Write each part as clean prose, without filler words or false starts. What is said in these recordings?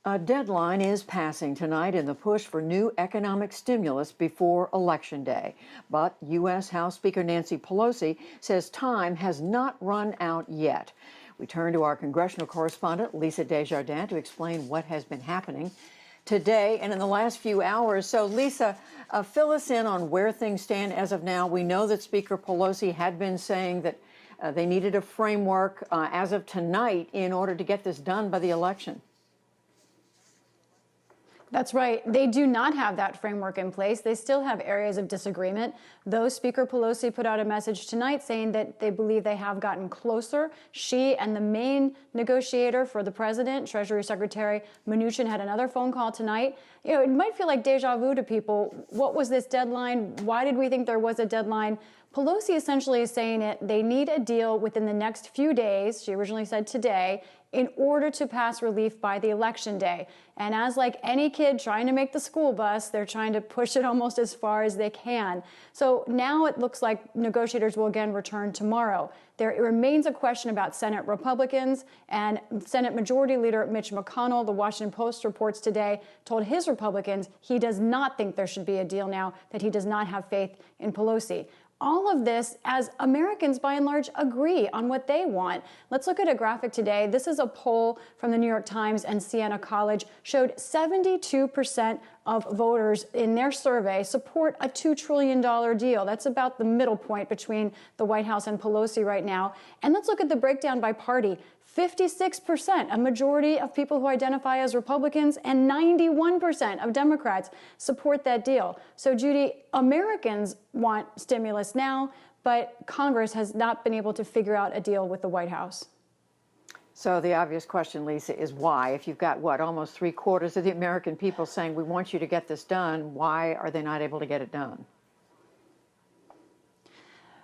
A deadline is passing tonight in the push for new economic stimulus before Election Day. But U.S. House Speaker Nancy Pelosi says time has not run out yet. We turn to our congressional correspondent, Lisa Desjardins, to explain what has been happening today and in the last few hours. So, Lisa, fill us in on where things stand as of now. We know that Speaker Pelosi had been saying that they needed a framework as of tonight in order to get this done by the election. That's right. They do not have that framework in place. They still have areas of disagreement. Though Speaker Pelosi put out a message tonight saying that they believe they have gotten closer. She and the main negotiator for the president, Treasury Secretary Mnuchin, had another phone call tonight. You know, it might feel like deja vu to people. What was this deadline? Why did we think there was a deadline? Pelosi essentially is saying they need a deal within the next few days. She originally said today, in order to pass relief by the election day. And as like any kid trying to make the school bus, they're trying to push it almost as far as they can. So now it looks like negotiators will again return tomorrow. There remains a question about Senate Republicans, and Senate Majority Leader Mitch McConnell, the Washington Post reports today, told his Republicans he does not think there should be a deal now, that he does not have faith in Pelosi. All of this as Americans, by and large, agree on what they want. Let's look at a graphic today. This is a poll from the New York Times and Siena College, showed 72% of voters in their survey support a $2 trillion deal. That's about the middle point between the White House and Pelosi right now. And let's look at the breakdown by party. 56%, a majority of people who identify as Republicans, and 91% of Democrats support that deal. So, Judy, Americans want stimulus now, but Congress has not been able to figure out a deal with the White House. So the obvious question, Lisa, is why? If you've got, what, almost 3/4 of the American people saying we want you to get this done, why are they not able to get it done?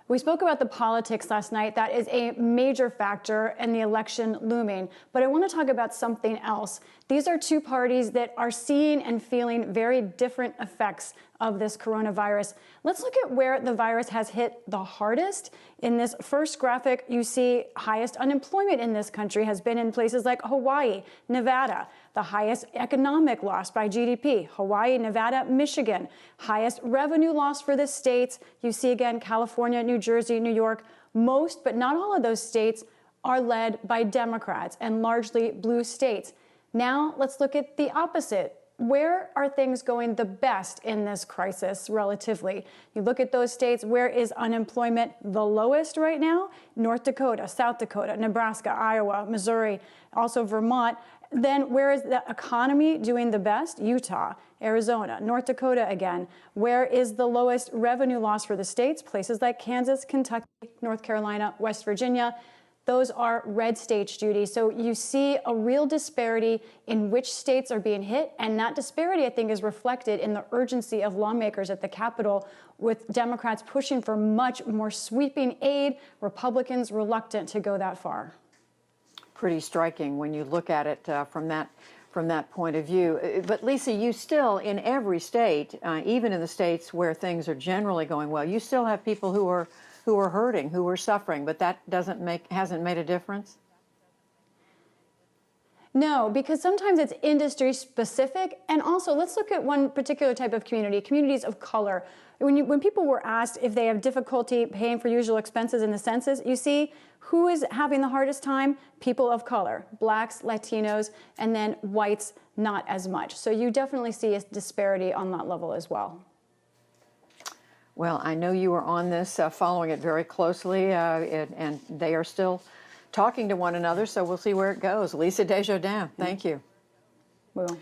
We spoke about the politics last night. That is a major factor in the election looming. But I want to talk about something else. These are two parties that are seeing and feeling very different effects of this coronavirus. Let's look at where the virus has hit the hardest. In this first graphic, you see highest unemployment in this country has been in places like Hawaii, Nevada. The highest economic loss by GDP, Hawaii, Nevada, Michigan. Highest revenue loss for the states. You see again, California, New Jersey, New York. Most, but not all of those states are led by Democrats and largely blue states. Now let's look at the opposite. Where are things going the best in this crisis relatively? You look at those states, where is unemployment the lowest right now? North Dakota, South Dakota, Nebraska, Iowa, Missouri, also Vermont. Then where is the economy doing the best? Utah, Arizona, North Dakota again. Where is the lowest revenue loss for the states? Places like Kansas, Kentucky, North Carolina, West Virginia. Those are red states, Judy. So you see a real disparity in which states are being hit. And that disparity, I think, is reflected in the urgency of lawmakers at the Capitol, with Democrats pushing for much more sweeping aid, Republicans reluctant to go that far. Pretty striking when you look at it from that point of view. But Lisa, you still, in every state, even in the states where things are generally going well, you still have people who are hurting, who are suffering, but that hasn't made a difference? No, because sometimes it's industry specific. And also, let's look at one particular type of community, communities of color. When people were asked if they have difficulty paying for usual expenses in the census, you see who is having the hardest time? People of color, blacks, Latinos, and then whites, not as much. So you definitely see a disparity on that level as well. Well, I know you are on this, following it very closely, and they are still talking to one another, so we'll see where it goes. Lisa Desjardins, thank you. We will.